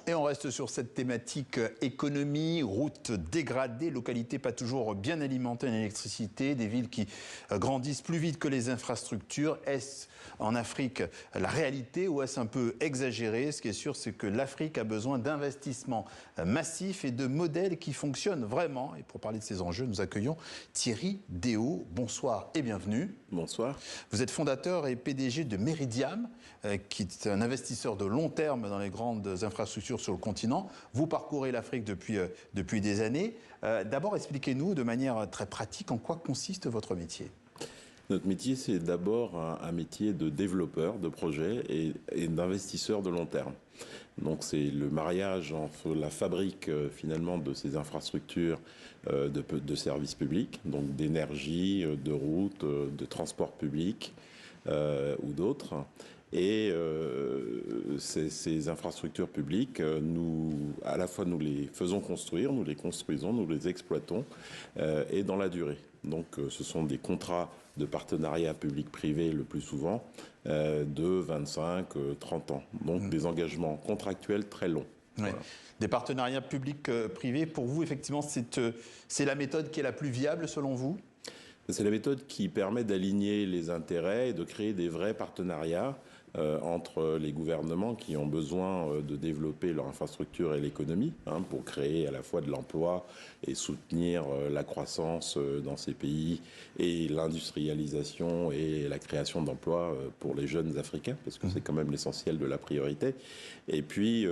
Et on reste sur cette thématique économie, routes dégradées, localités pas toujours bien alimentées en électricité, des villes qui grandissent plus vite que les infrastructures. Est-ce en Afrique la réalité ou est-ce un peu exagéré? Ce qui est sûr, c'est que l'Afrique a besoin d'investissements massifs et de modèles qui fonctionnent vraiment. Et pour parler de ces enjeux, nous accueillons Thierry Déo. Bonsoir et bienvenue. Bonsoir. Vous êtes fondateur et PDG de Meridiam, qui est un investisseur de long terme dans les grandes infrastructures sur le continent. Vous parcourez l'Afrique depuis des années. D'abord, expliquez-nous de manière très pratique en quoi consiste votre métier. Notre métier, c'est d'abord un métier de développeur de projets et d'investisseur de long terme. Donc c'est le mariage entre la fabrique finalement de ces infrastructures de services publics, donc d'énergie, de routes, de transport public ou d'autres. Et ces infrastructures publiques, à la fois nous les faisons construire, nous les construisons, nous les exploitons, et dans la durée. Donc ce sont des contrats de partenariat public-privé le plus souvent, de 25-30 ans. Donc des engagements contractuels très longs. Ouais. Voilà. Des partenariats publics-privés, pour vous, effectivement, c'est la méthode qui est la plus viable selon vous ? C'est la méthode qui permet d'aligner les intérêts et de créer des vrais partenariats entre les gouvernements qui ont besoin de développer leur infrastructure et l'économie pour créer à la fois de l'emploi et soutenir la croissance dans ces pays et l'industrialisation et la création d'emplois pour les jeunes Africains, parce que c'est quand même l'essentiel de la priorité. Et puis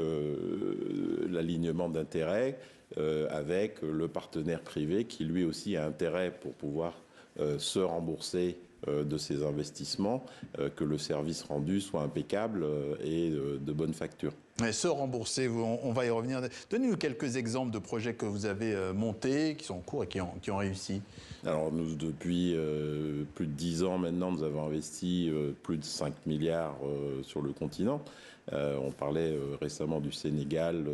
l'alignement d'intérêts avec le partenaire privé qui lui aussi a intérêt pour pouvoir se rembourser de ces investissements, que le service rendu soit impeccable et de bonne facture. Et se rembourser, on va y revenir. Donnez-nous quelques exemples de projets que vous avez montés, qui sont en cours et qui ont réussi. Alors nous, depuis plus de 10 ans maintenant, nous avons investi plus de 5 milliards sur le continent. On parlait récemment du Sénégal.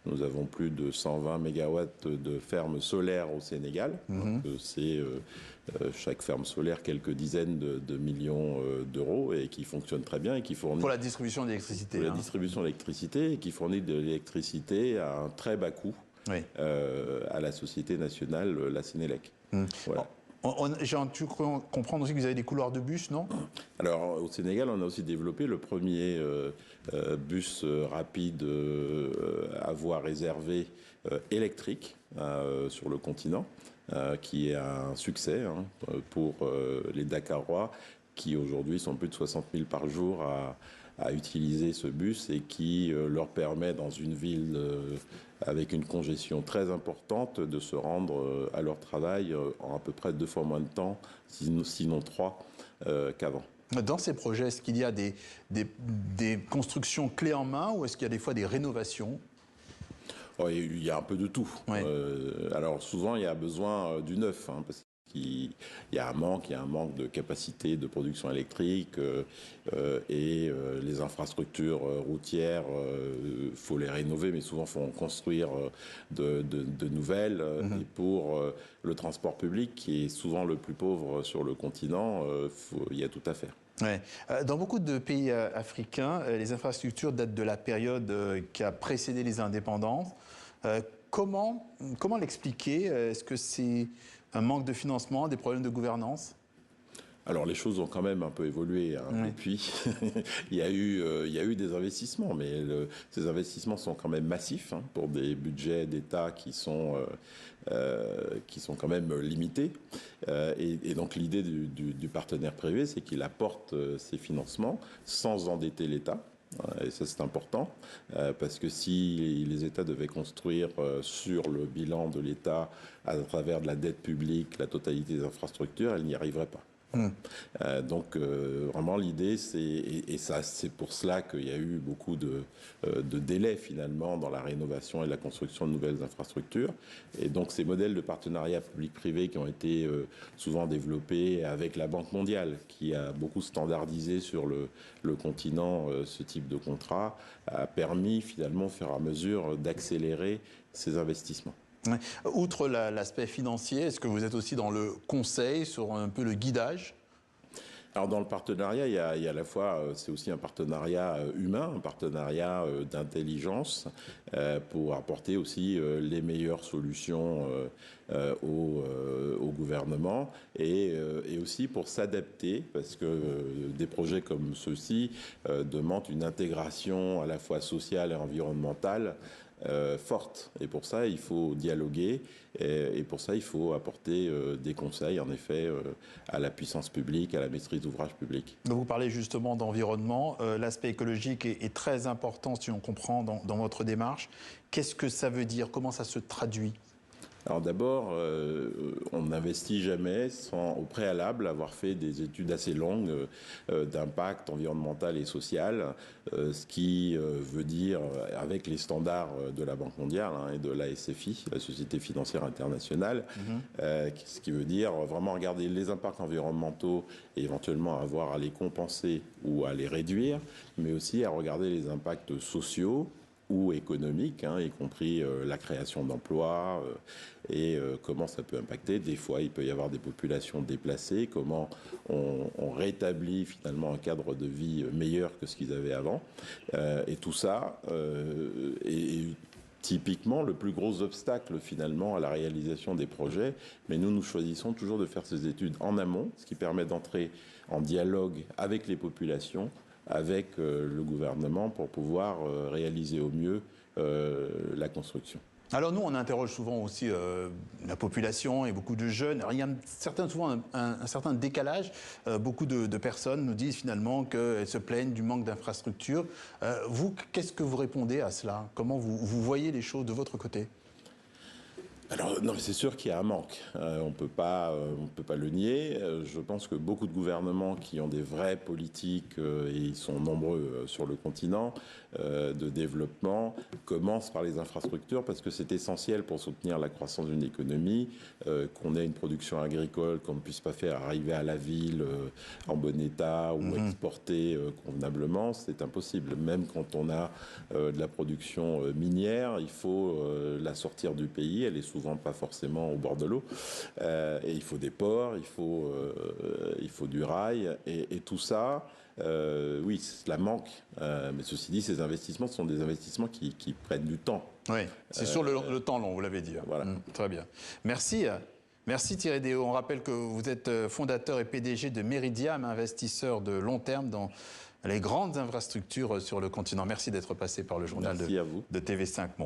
Nous avons plus de 120 mégawatts de fermes solaires au Sénégal. Donc, c'est chaque ferme solaire quelques dizaines de millions d'euros et qui fonctionne très bien et qui fournit... Pour la distribution d'électricité. Pour la distribution d'électricité et qui fournit de l'électricité à un très bas coût à la société nationale, la Sénélec. Voilà. J'ai pu comprendre aussi que vous avez des couloirs de bus, non? Alors, au Sénégal, on a aussi développé le premier bus rapide à voie réservée électrique sur le continent, qui est un succès pour les Dakarois, qui aujourd'hui sont plus de 60 000 par jour à utiliser ce bus et qui leur permet dans une ville avec une congestion très importante de se rendre à leur travail en à peu près 2 fois moins de temps, sinon 3 qu'avant. Dans ces projets, est-ce qu'il y a des constructions clés en main ou est-ce qu'il y a des fois des rénovations ? Oh, il y a un peu de tout. Ouais. Alors souvent, il y a besoin du neuf, parce qu'il y a un manque de capacité de production électrique et les infrastructures routières, faut les rénover, mais souvent faut en construire de nouvelles. Et pour le transport public, qui est souvent le plus pauvre sur le continent, il y a tout à faire. Ouais. Dans beaucoup de pays africains, les infrastructures datent de la période qui a précédé les indépendances. Comment l'expliquer? Est-ce que c'est un manque de financement, des problèmes de gouvernance? Alors les choses ont quand même un peu évolué depuis. il y a eu des investissements, mais ces investissements sont quand même massifs pour des budgets d'État qui sont quand même limités. Et donc l'idée du partenaire privé, c'est qu'il apporte ces financements sans endetter l'État. Et ça, c'est important, parce que si les États devaient construire sur le bilan de l'État, à travers de la dette publique, la totalité des infrastructures, elles n'y arriveraient pas. Donc vraiment l'idée c'est pour cela qu'il y a eu beaucoup de délais finalement dans la rénovation et la construction de nouvelles infrastructures, et donc ces modèles de partenariat public-privé qui ont été souvent développés avec la Banque mondiale qui a beaucoup standardisé sur le continent ce type de contrat a permis finalement au fur et à mesure d'accélérer ces investissements. Outre l'aspect financier, est-ce que vous êtes aussi dans le conseil, sur un peu le guidage ? Alors dans le partenariat, il y a à la fois, c'est aussi un partenariat humain, un partenariat d'intelligence pour apporter aussi les meilleures solutions au gouvernement et aussi pour s'adapter parce que des projets comme ceux-ci demandent une intégration à la fois sociale et environnementale forte. Et pour ça, il faut dialoguer et pour ça, il faut apporter des conseils, en effet, à la puissance publique, à la maîtrise d'ouvrage public. Donc vous parlez justement d'environnement. L'aspect écologique est très important, si on comprend, dans votre démarche. Qu'est-ce que ça veut dire? Comment ça se traduit? Alors d'abord, on n'investit jamais sans au préalable avoir fait des études assez longues d'impact environnemental et social, ce qui veut dire, avec les standards de la Banque mondiale et de la SFI, la Société financière internationale, ce qui veut dire vraiment regarder les impacts environnementaux et éventuellement avoir à les compenser ou à les réduire, mais aussi à regarder les impacts sociaux ou économiques, y compris la création d'emplois et comment ça peut impacter. Des fois, il peut y avoir des populations déplacées, comment on rétablit finalement un cadre de vie meilleur que ce qu'ils avaient avant. Et tout ça est typiquement le plus gros obstacle finalement à la réalisation des projets. Mais nous choisissons toujours de faire ces études en amont, ce qui permet d'entrer en dialogue avec les populations, avec le gouvernement pour pouvoir réaliser au mieux la construction. Alors nous, on interroge souvent aussi la population et beaucoup de jeunes. Alors, il y a souvent un certain décalage. Beaucoup de personnes nous disent finalement qu'elles se plaignent du manque d'infrastructures. Vous, qu'est-ce que vous répondez à cela? Comment vous voyez les choses de votre côté? Alors, non, c'est sûr qu'il y a un manque. On peut pas le nier. Je pense que beaucoup de gouvernements qui ont des vraies politiques, et ils sont nombreux sur le continent, de développement, commencent par les infrastructures parce que c'est essentiel pour soutenir la croissance d'une économie, qu'on ait une production agricole, qu'on ne puisse pas faire arriver à la ville en bon état ou exporter convenablement, c'est impossible. Même quand on a de la production minière, il faut la sortir du pays. Elle est souvent pas forcément au bord de l'eau. Et il faut des ports, il faut du rail. Et tout ça, oui, cela manque. Mais ceci dit, ces investissements sont des investissements qui prennent du temps. Oui, c'est sur le temps long, vous l'avez dit. Voilà. Très bien. Merci. Merci Thierry Déaut. On rappelle que vous êtes fondateur et PDG de Meridiam, investisseur de long terme dans les grandes infrastructures sur le continent. Merci d'être passé par le journal de TV5 Monde.